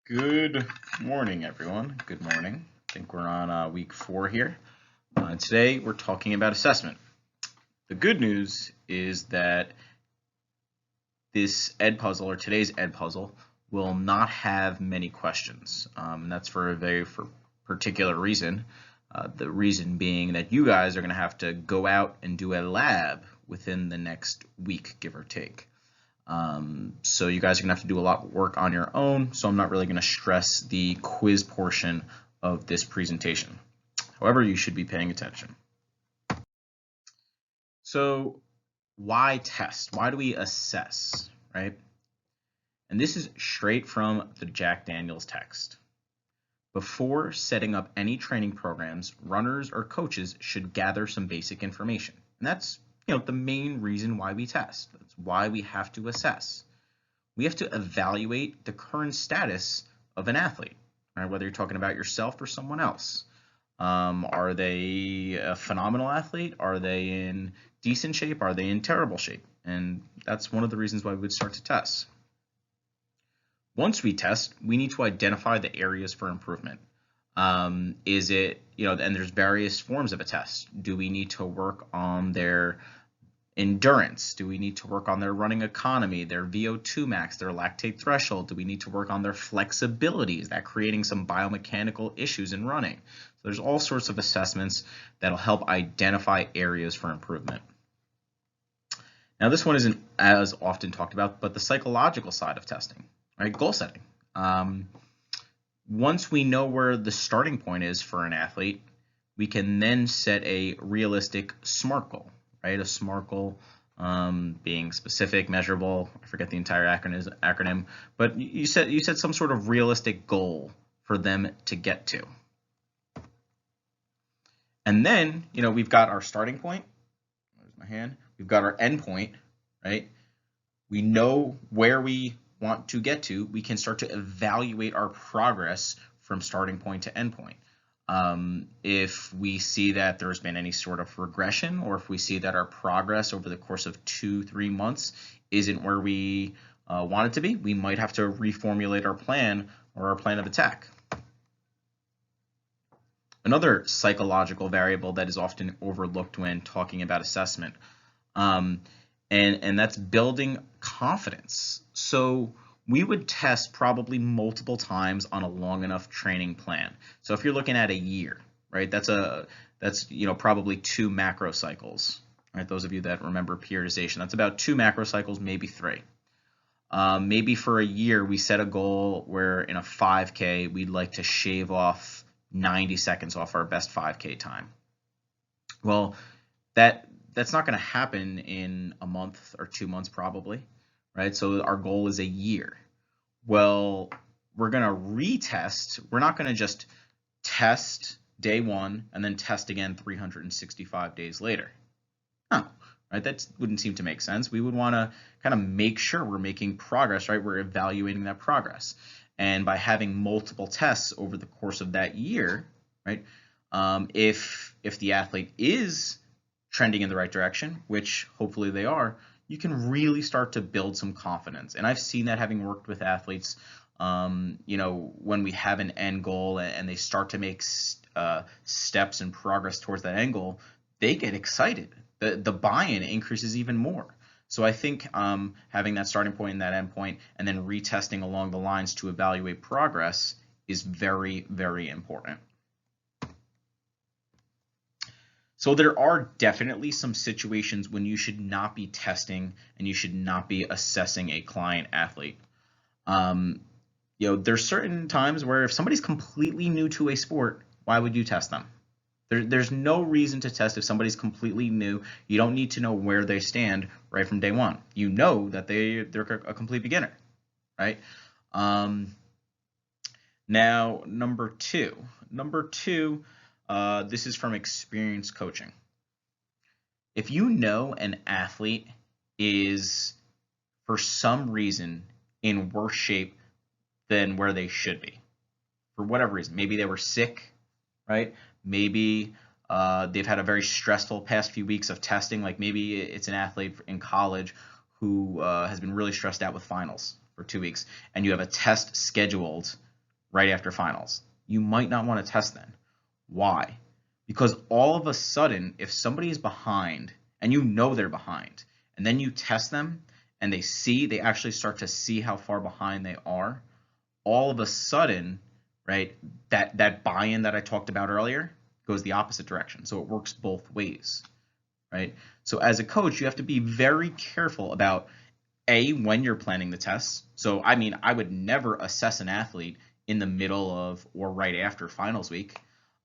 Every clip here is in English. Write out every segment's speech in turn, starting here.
Good morning, everyone. Good morning. I think we're on week 4 here. Today we're talking about assessment. The good news is that this ed puzzle, or today's ed puzzle, will not have many questions. And that's for a very particular reason. The reason being that you guys are going to have to go out and do a lab within the next week, give or take. So you guys are gonna have to do a lot of work on your own, so I'm not really gonna stress the quiz portion of this presentation. However, you should be paying attention. So why test? Why do we assess, right? And this is straight from the Jack Daniels text. Before setting up any training programs, runners or coaches should gather some basic information. And that's the main reason why we test. That's why we have to assess. We have to evaluate the current status of an athlete, right? Whether you're talking about yourself or someone else. Are they a phenomenal athlete? Are they in decent shape? Are they in terrible shape? And that's one of the reasons why we would start to test. Once we test, we need to identify the areas for improvement. Is it, and there's various forms of a test. Do we need to work on their endurance? Do we need to work on their running economy, their VO2 max, their lactate threshold? Do we need to work on their flexibility? Is that creating some biomechanical issues in running? So there's all sorts of assessments that'll help identify areas for improvement. Now, this one isn't as often talked about, but the psychological side of testing, right? Goal setting. Once we know where the starting point is for an athlete, we can then set a realistic SMART goal, right? A SMART goal being specific, measurable. I forget the entire acronym, but you said some sort of realistic goal for them to get to. And then, we've got our starting point. There's my hand. We've got our end point, right? We know where we want to get to. We can start to evaluate our progress from starting point to end point. If we see that there's been any sort of regression, or if we see that our progress over the course of 2-3 months isn't where we want it to be, we might have to reformulate our plan or our plan of attack. Another psychological variable that is often overlooked when talking about assessment, and that's building confidence. So we would test probably multiple times on a long enough training plan. So if you're looking at a year, right, that's probably 2 macro cycles, right? Those of you that remember periodization, that's about 2 macro cycles, maybe 3. Maybe for a year we set a goal where in a 5K we'd like to shave off 90 seconds off our best 5K time. Well, that's not going to happen in a month or 2 months probably, right? So our goal is a year. Well, we're going to retest. We're not going to just test day 1 and then test again 365 days later. No, right? That wouldn't seem to make sense. We would want to kind of make sure we're making progress, right? We're evaluating that progress. And by having multiple tests over the course of that year, right? If the athlete is trending in the right direction, which hopefully they are, you can really start to build some confidence. And I've seen that having worked with athletes, when we have an end goal and they start to make steps and progress towards that end goal, they get excited. The buy-in increases even more. So I think having that starting point and that end point and then retesting along the lines to evaluate progress is very, very important. So there are definitely some situations when you should not be testing and you should not be assessing a client athlete. There's certain times where if somebody's completely new to a sport, why would you test them? There's no reason to test if somebody's completely new. You don't need to know where they stand right from day 1. You know that they're a complete beginner, right? Now, number two, this is from experience coaching. If you know an athlete is, for some reason, in worse shape than where they should be, for whatever reason, maybe they were sick, right? Maybe they've had a very stressful past few weeks of testing, like maybe it's an athlete in college who has been really stressed out with finals for 2 weeks, and you have a test scheduled right after finals. You might not want to test then. Why? Because all of a sudden, if somebody is behind and you know they're behind, and then you test them and they actually start to see how far behind they are, all of a sudden, right, that buy-in that I talked about earlier goes the opposite direction. So it works both ways, right? So as a coach, you have to be very careful about when you're planning the tests. So I mean, I would never assess an athlete in the middle of or right after finals week,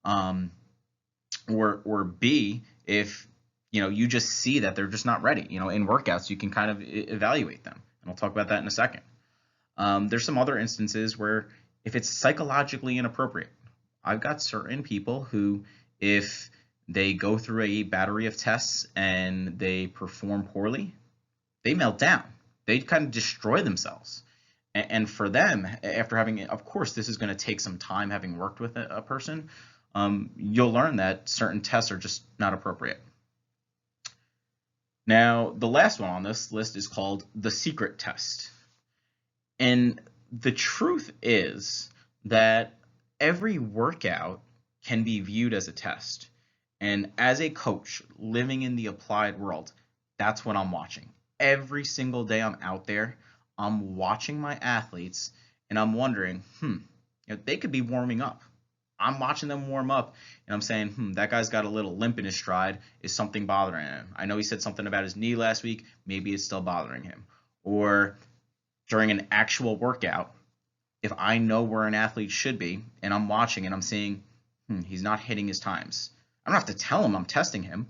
or B, if you just see that they're just not ready. In workouts, you can kind of evaluate them, and I'll talk about that in a second. There's some other instances where if it's psychologically inappropriate, I've got certain people who, if they go through a battery of tests and they perform poorly, they melt down. They kind of destroy themselves. And for them, after having, of course, this is going to take some time having worked with a person, you'll learn that certain tests are just not appropriate. Now, the last one on this list is called the secret test. And the truth is that every workout can be viewed as a test. And as a coach living in the applied world, that's what I'm watching. Every single day I'm out there, I'm watching my athletes and I'm wondering, they could be warming up. I'm watching them warm up and I'm saying, that guy's got a little limp in his stride. Is something bothering him? I know he said something about his knee last week. Maybe it's still bothering him. Or during an actual workout, if I know where an athlete should be and I'm watching and I'm seeing, he's not hitting his times. I don't have to tell him I'm testing him,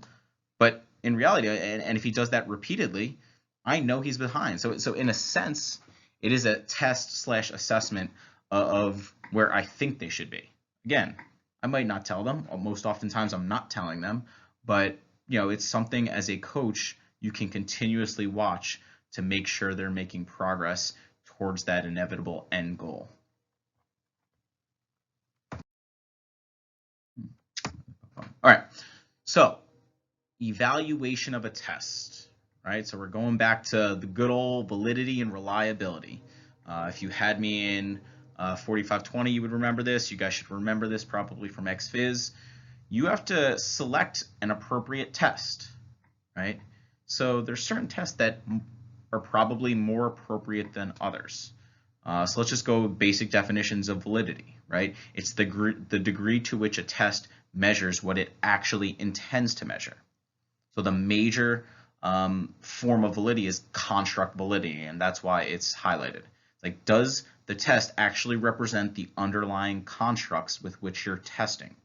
but in reality, and if he does that repeatedly, I know he's behind. So in a sense, it is a test / assessment of where I think they should be. Again, I might not tell them. Most oftentimes I'm not telling them, but it's something as a coach you can continuously watch to make sure they're making progress towards that inevitable end goal. All right, so evaluation of a test, right? So we're going back to the good old validity and reliability. If you had me in 4520, you would remember this. You guys should remember this probably from XPhys. You have to select an appropriate test, right? So there's certain tests that are probably more appropriate than others. So let's just go with basic definitions of validity, right? It's the degree to which a test measures what it actually intends to measure. So the major form of validity is construct validity, and that's why it's highlighted. Like, does the test actually represent the underlying constructs with which you're testing?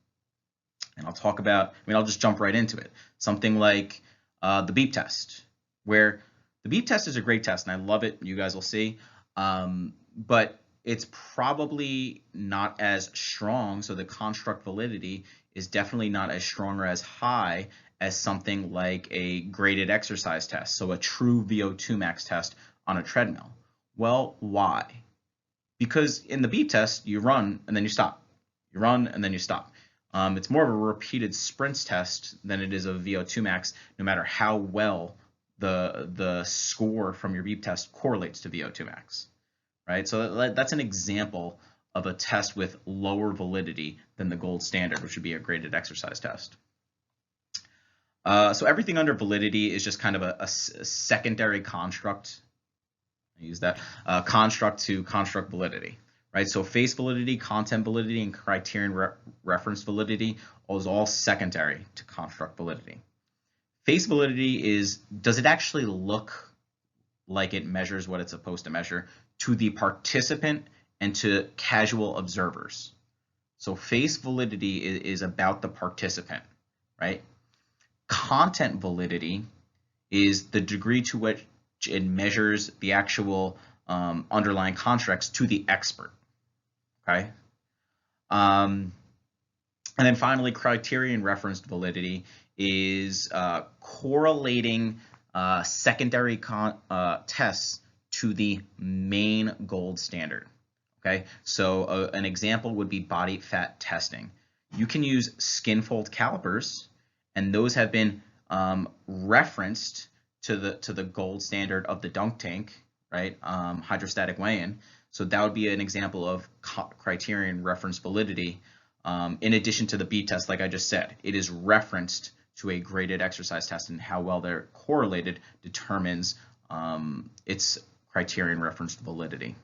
And I'll just jump right into it. Something like the beep test, where the beep test is a great test, and I love it. You guys will see. But it's probably not as strong, so the construct validity is definitely not as strong or as high as something like a graded exercise test, so a true VO2 max test on a treadmill. Well, why? Because in the beep test, you run and then you stop. You run and then you stop. It's more of a repeated sprints test than it is a VO2 max, no matter how well the score from your beep test correlates to VO2 max, right? So that's an example of a test with lower validity than the gold standard, which would be a graded exercise test. So everything under validity is just kind of a secondary construct. I use that construct to construct validity, right? So face validity, content validity, and criterion reference validity is all secondary to construct validity. Face validity is, does it actually look like it measures what it's supposed to measure to the participant and to casual observers? So face validity is about the participant, right? Content validity is the degree to which it measures the actual underlying constructs to the expert, okay? And then finally, criterion referenced validity is correlating secondary tests to the main gold standard, okay? So an example would be body fat testing. You can use skin fold calipers, and those have been referenced to the gold standard of the dunk tank, right? Hydrostatic weigh-in. So that would be an example of criterion reference validity. In addition to the beat test, like I just said, it is referenced to a graded exercise test, and how well they're correlated determines its criterion reference validity.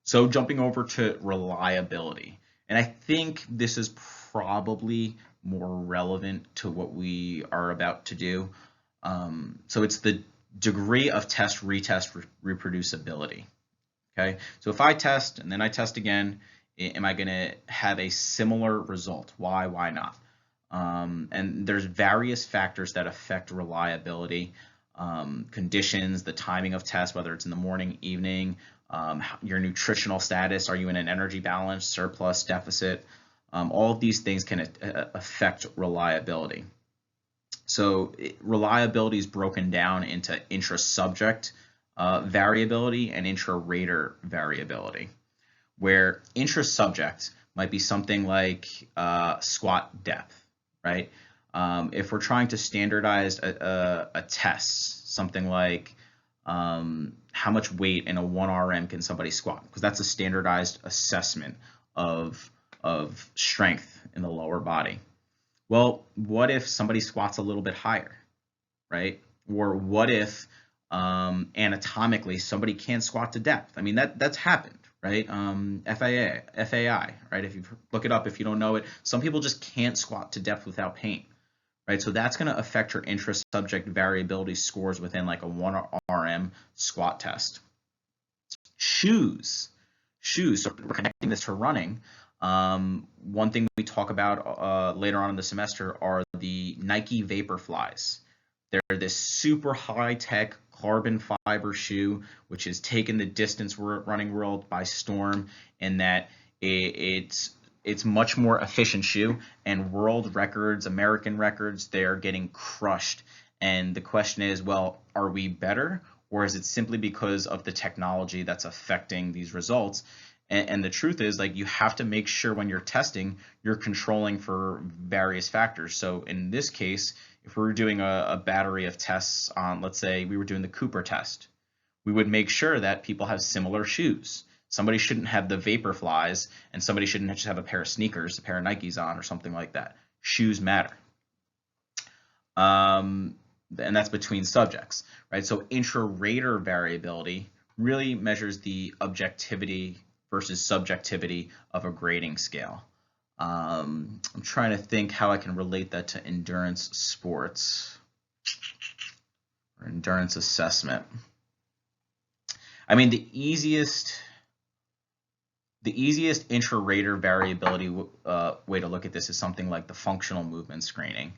So jumping over to reliability, and I think this is probably more relevant to what we are about to do. So it's the degree of test, retest, reproducibility. Okay, so if I test and then I test again, am I going to have a similar result? Why not? And there's various factors that affect reliability. Conditions, the timing of tests, whether it's in the morning, evening, your nutritional status, are you in an energy balance, surplus, deficit? All of these things can affect reliability. So reliability is broken down into intra-subject variability and intra-rater variability, where intra-subject might be something like squat depth, right? If we're trying to standardize a test, something like how much weight in a 1 RM can somebody squat, because that's a standardized assessment of strength in the lower body. Well, what if somebody squats a little bit higher, right? Or what if anatomically somebody can't squat to depth? I mean, that's happened, right? FAI, right? If you look it up, if you don't know it, some people just can't squat to depth without pain, right? So that's going to affect your intra-subject variability scores within like a 1 RM squat test. Shoes. So we're connecting this to running. One thing we talk about later on in the semester are the Nike Vaporflies. They're this super high-tech carbon fiber shoe, which has taken the distance running world by storm, in that it's much more efficient shoe, and world records, American records, they're getting crushed. And the question is, well, are we better, or is it simply because of the technology that's affecting these results? And the truth is, like, you have to make sure when you're testing, you're controlling for various factors. So in this case, if we were doing a battery of tests on, let's say we were doing the Cooper test, we would make sure that people have similar shoes. Somebody shouldn't have the Vaporflies, and somebody shouldn't just have a pair of sneakers, a pair of Nikes on, or something like that. Shoes matter. And that's between subjects, right? So intra-rater variability really measures the objectivity versus subjectivity of a grading scale. I'm trying to think how I can relate that to endurance sports or endurance assessment. I mean, the easiest intra-rater variability way to look at this is something like the functional movement screening.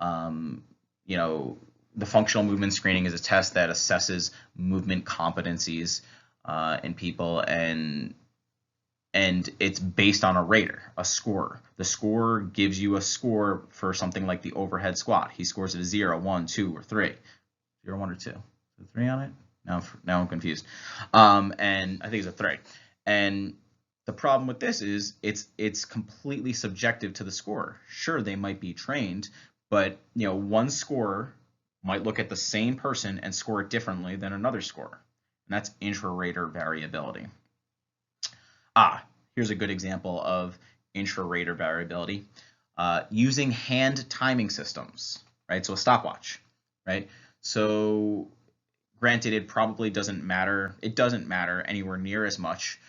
You know, the functional movement screening is a test that assesses movement competencies in people, and it's based on a rater, a scorer. The scorer gives you a score for something like the overhead squat. He scores it a 0, 1, 2, or 3. 0, 1, or 2. Is there 3 on it? Now I'm confused. And I think it's a 3. And the problem with this is it's completely subjective to the scorer. Sure, they might be trained, but you know, one scorer might look at the same person and score it differently than another scorer. And that's intra-rater variability. Here's a good example of intra-rater variability. Using hand timing systems, right? So a stopwatch, right? So granted, it probably doesn't matter. It doesn't matter anywhere near as much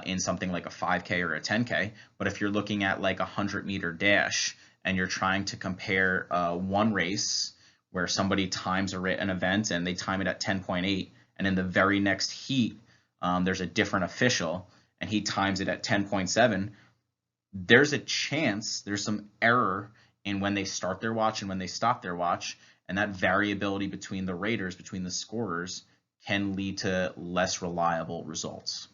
in something like a 5K or a 10K. But if you're looking at like a 100-meter dash and you're trying to compare one race where somebody times an event and they time it at 10.8, and in the very next heat, there's a different official and he times it at 10.7, there's a chance there's some error in when they start their watch and when they stop their watch, and that variability between the raters, between the scorers, can lead to less reliable results.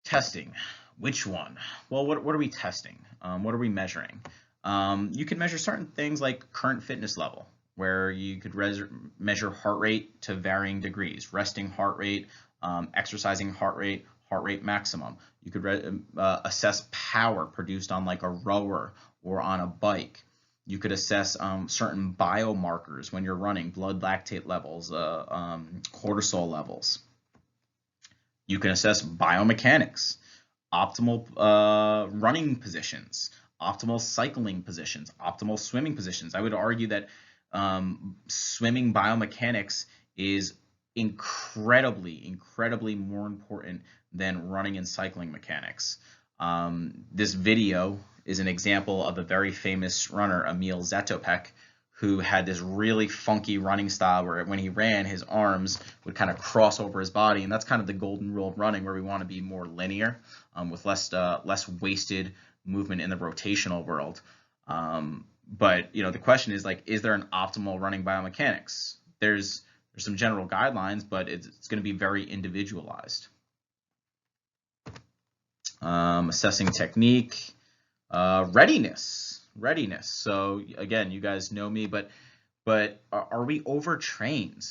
Testing, which one? Well, what are we testing? What are we measuring? You can measure certain things like current fitness level, where you could measure heart rate to varying degrees, resting heart rate, exercising heart rate maximum. You could assess power produced on like a rower or on a bike. You could assess certain biomarkers when you're running, blood lactate levels, cortisol levels. You can assess biomechanics, optimal running positions, optimal cycling positions, optimal swimming positions. I would argue that swimming biomechanics is incredibly more important than running and cycling mechanics. This video is an example of a very famous runner, Emil Zatopek, who had this really funky running style where when he ran, his arms would kind of cross over his body, and that's kind of the golden rule of running, where we want to be more linear, with less wasted movement in the rotational world. But the question is, like, is there an optimal running biomechanics? There's some general guidelines, but it's going to be very individualized. Assessing technique, readiness. So again, you guys know me, but are we overtrained?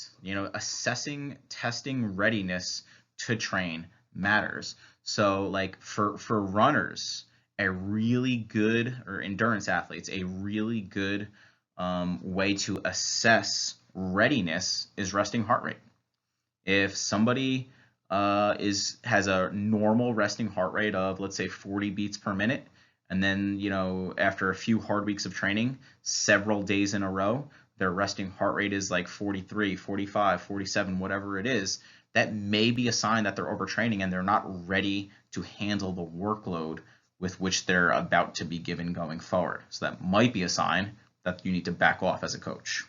Assessing, testing readiness to train matters. So like for runners, a really good, or endurance athletes, a really good way to assess readiness is resting heart rate. If somebody has a normal resting heart rate of, let's say, 40 beats per minute, and then after a few hard weeks of training, several days in a row, their resting heart rate is like 43, 45, 47, whatever it is, that may be a sign that they're overtraining and they're not ready to handle the workload with which they're about to be given going forward. So that might be a sign that you need to back off as a coach.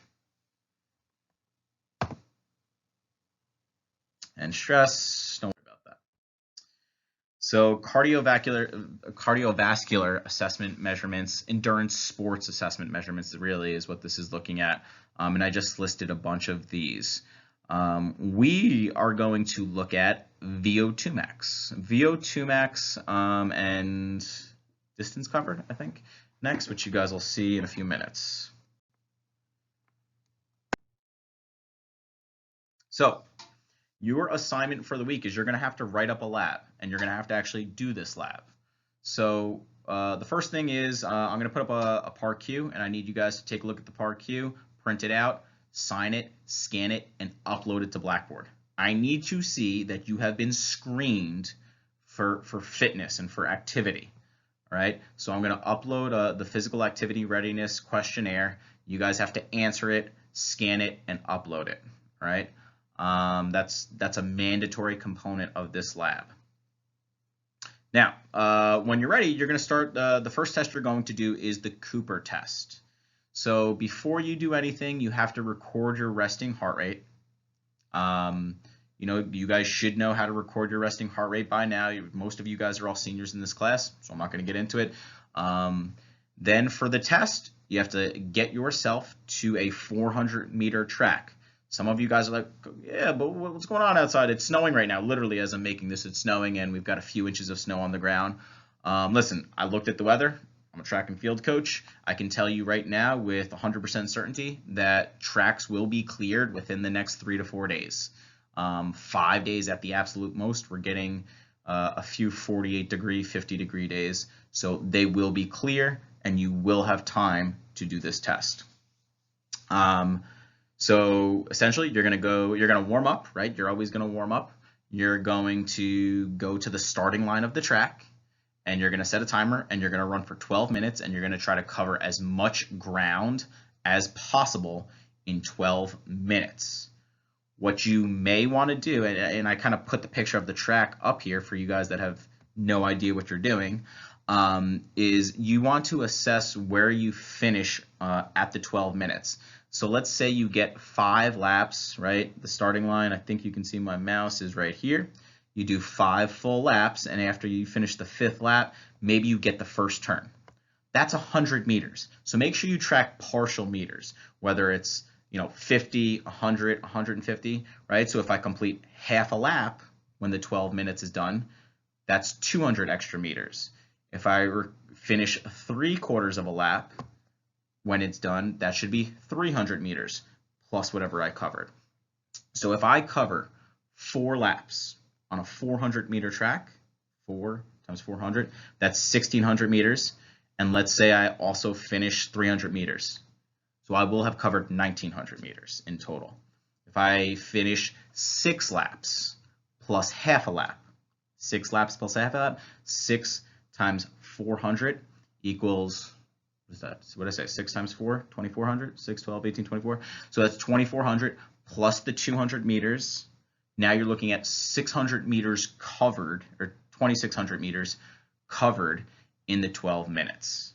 And stress, don't worry about that. So cardiovascular assessment measurements, endurance sports assessment measurements really is what this is looking at. And I just listed a bunch of these. We are going to look at VO2 max. VO2 max and distance covered, I think, next, which you guys will see in a few minutes. So your assignment for the week is you're going to have to write up a lab, and you're going to have to actually do this lab. So the first thing is I'm going to put up a PAR-Q, and I need you guys to take a look at the PAR-Q, print it out, sign it, scan it, and upload it to Blackboard. I need to see that you have been screened for fitness and for activity. All right, so I'm going to upload the physical activity readiness questionnaire. You guys have to answer it, scan it, and upload it. All right. That's a mandatory component of this lab. Now, when you're ready, you're going to start. The first test you're going to do is the Cooper test. So before you do anything, you have to record your resting heart rate. You guys should know how to record your resting heart rate by now. Most of you guys are all seniors in this class, so I'm not going to get into it. Then for the test, you have to get yourself to a 400-meter track. Some of you guys are like, yeah, but what's going on outside? It's snowing right now. Literally, as I'm making this, it's snowing, and we've got a few inches of snow on the ground. Listen, I looked at the weather. I'm a track and field coach. I can tell you right now with 100% certainty that tracks will be cleared within the next 3 to 4 days. 5 days at the absolute most. We're getting a few 48-degree, 50-degree days. So they will be clear, and you will have time to do this test. So essentially, you're going to warm up, right? You're always going to warm up. You're going to go to the starting line of the track, and you're going to set a timer, and you're going to run for 12 minutes, and you're going to try to cover as much ground as possible in 12 minutes. What you may want to do, and I kind of put the picture of the track up here for you guys that have no idea what you're doing, is you want to assess where you finish at the 12 minutes. So let's say you get 5 laps, right? The starting line, I think you can see my mouse is right here. You do 5 full laps, and after you finish the 5th lap, maybe you get the first turn. That's 100 meters. So make sure you track partial meters, whether it's 50, 100, 150, right? So if I complete half a lap when the 12 minutes is done, that's 200 extra meters. If I finish 3/4 of a lap, when it's done, that should be 300 meters plus whatever I covered. So if I cover 4 laps on a 400-meter track, 4 times 400, that's 1,600 meters. and let's say I also finish 300 meters. So I will have covered 1900 meters in total. If I finish 6 laps plus half a lap, 6 laps plus half a lap, 6 times 400 equals, what is that? What did I say? 6 times 4, 2400, 6, 12, 18, 24. So that's 2400 plus the 200 meters. Now you're looking at 600 meters covered, or 2600 meters covered in the 12 minutes.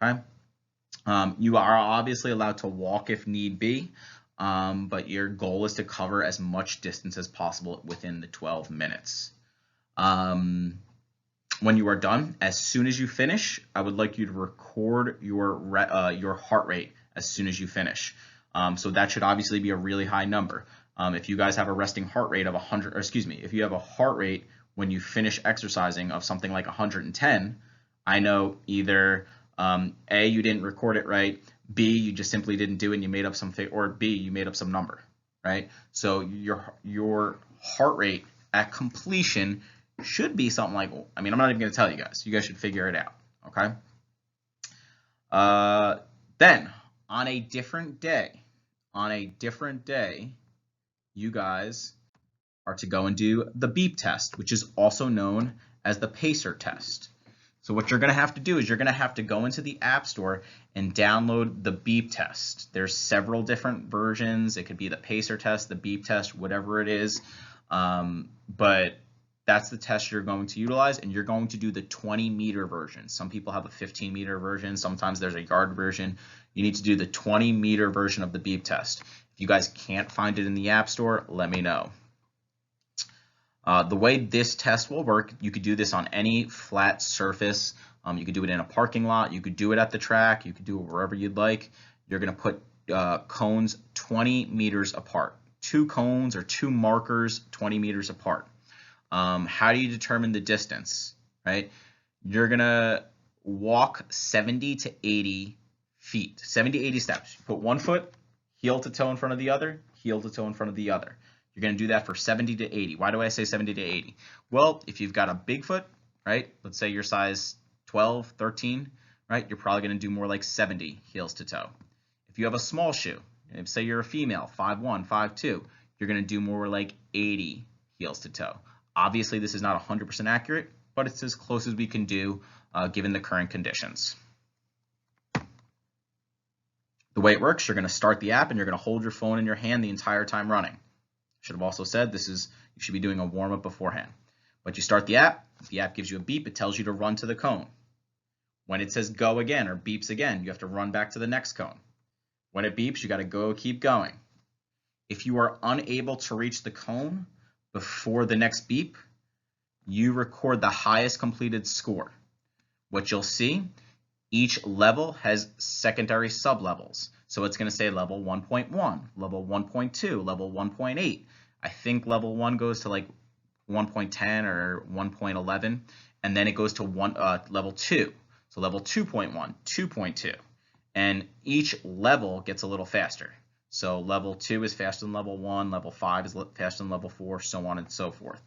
Okay. You are obviously allowed to walk if need be, but your goal is to cover as much distance as possible within the 12 minutes. When you are done, as soon as you finish, I would like you to record your heart rate as soon as you finish. So that should obviously be a really high number. If you guys have a resting heart rate of 100, or excuse me, if you have a heart rate when you finish exercising of something like 110, I know either A, you didn't record it right, B, you just simply didn't do it and you made up some thing, or B, you made up some number, right? So your heart rate at completion should be something like, I mean, I'm not even going to tell you guys. You guys should figure it out, okay? Then, on a different day, you guys are to go and do the beep test, which is also known as the pacer test. So what you're going to have to do is you're going to have to go into the App Store and download the beep test. There's several different versions. It could be the pacer test, the beep test, whatever it is. But that's the test you're going to utilize, and you're going to do the 20-meter version. Some people have a 15-meter version. Sometimes there's a yard version. You need to do the 20-meter version of the beep test. If you guys can't find it in the App Store, let me know. The way this test will work, you could do this on any flat surface. You could do it in a parking lot. You could do it at the track. You could do it wherever you'd like. You're going to put cones 20 meters apart. 2 cones or 2 markers 20 meters apart. How do you determine the distance, right? You're going to walk 70 to 80 feet, 70 to 80 steps. You put 1 foot heel to toe in front of the other, heel to toe in front of the other. You're going to do that for 70 to 80. Why do I say 70 to 80? Well, if you've got a big foot, right, let's say you're size 12, 13, right, you're probably going to do more like 70 heels to toe. If you have a small shoe, say you're a female, 5'1", 5'2", you're going to do more like 80 heels to toe. Obviously, this is not 100% accurate, but it's as close as we can do given the current conditions. The way it works, you're going to start the app and you're going to hold your phone in your hand the entire time running. Should have also said you should be doing a warm-up beforehand. But you start the app gives you a beep, it tells you to run to the cone. When it says go again or beeps again, you have to run back to the next cone. When it beeps, you got to keep going. If you are unable to reach the cone before the next beep, you record the highest completed score. What you'll see, each level has secondary sub-levels. So it's going to say level 1.1, level 1.2, level 1.8. I think level 1 goes to like 1.10 or 1.11, and then it goes to level 2. So level 2.1, 2.2, and each level gets a little faster. So level 2 is faster than level 1, level 5 is faster than level 4, so on and so forth.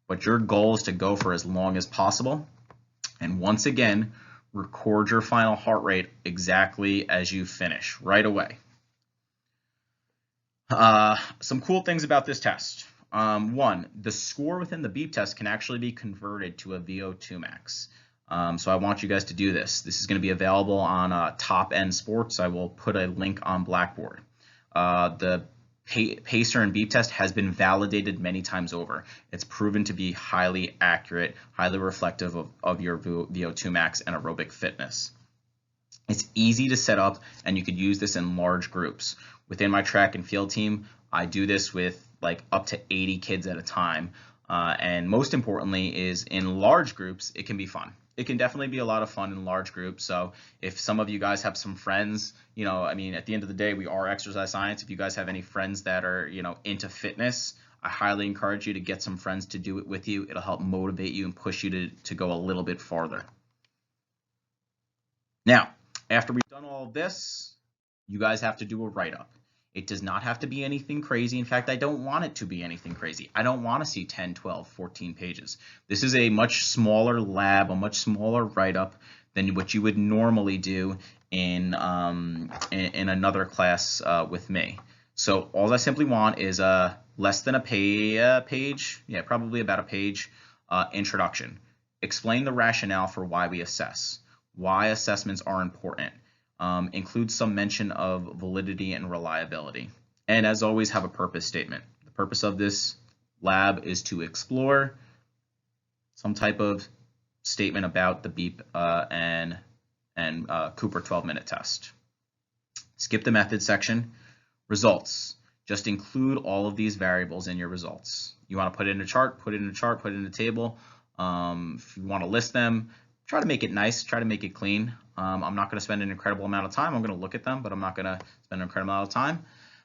But your goal is to go for as long as possible. And once again, record your final heart rate exactly as you finish, right away. Some cool things about this test. 1, the score within the beep test can actually be converted to a VO2 max. So I want you guys to do this. This is going to be available on Top End Sports. I will put a link on Blackboard. The pacer and beep test has been validated many times over. It's proven to be highly accurate, highly reflective of your VO2 max and aerobic fitness. It's easy to set up, and you could use this in large groups. Within my track and field team, I do this with like up to 80 kids at a time. And most importantly is in large groups, it can be fun. It can definitely be a lot of fun in large groups. So if some of you guys have some friends, I mean, at the end of the day, we are exercise science. If you guys have any friends that are, into fitness, I highly encourage you to get some friends to do it with you. It'll help motivate you and push you to go a little bit farther. Now, after we've done all of this, you guys have to do a write-up. It does not have to be anything crazy. In fact, I don't want it to be anything crazy. I don't want to see 10, 12, 14 pages. This is a much smaller lab, a much smaller write-up. than what you would normally do in another class with me. So all I simply want is less than a page, yeah, probably about a page introduction. Explain the rationale for why we assess, why assessments are important. Include some mention of validity and reliability. And as always, have a purpose statement. The purpose of this lab is to explore some type of statement about the BEEP and Cooper 12-minute test. Skip the method section. Results. Just include all of these variables in your results. You want to put it in a chart, put it in a chart, put it in a table. If you want to list them, try to make it nice, try to make it clean. I'm not going to spend an incredible amount of time. I'm going to look at them, but I'm not going to spend an incredible amount of time.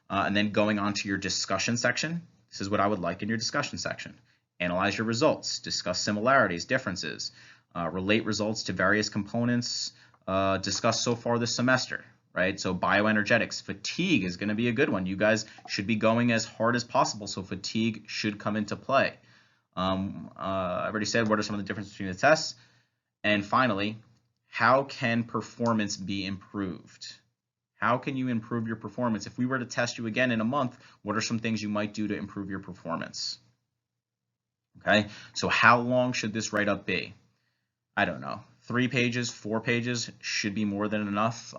And then going on to your discussion section. This is what I would like in your discussion section. Analyze your results, discuss similarities, differences, relate results to various components discussed so far this semester, right? So bioenergetics, fatigue is going to be a good one. You guys should be going as hard as possible, so fatigue should come into play. I've already said what are some of the differences between the tests. And finally, how can performance be improved? How can you improve your performance? If we were to test you again in a month, what are some things you might do to improve your performance? Okay, so how long should this write-up be? I don't know. 3 pages, 4 pages should be more than enough.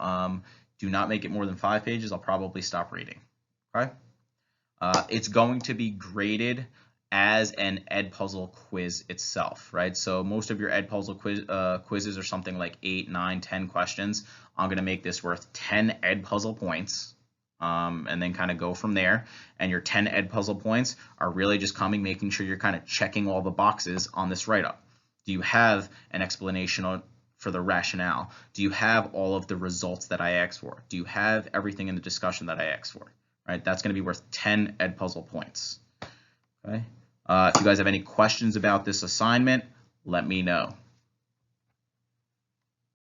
Do not make it more than 5 pages. I'll probably stop reading. Okay, it's going to be graded as an Edpuzzle quiz itself, right? So most of your Edpuzzle quizzes are something like 8, 9, 10 questions. I'm going to make this worth 10 Edpuzzle points, and then kind of go from there. And your 10 Edpuzzle points are really just making sure you're kind of checking all the boxes on this write-up. Do you have an explanation for the rationale? Do you have all of the results that I asked for? Do you have everything in the discussion that I asked for? Right? That's going to be worth 10 Edpuzzle points. Okay. If you guys have any questions about this assignment, let me know.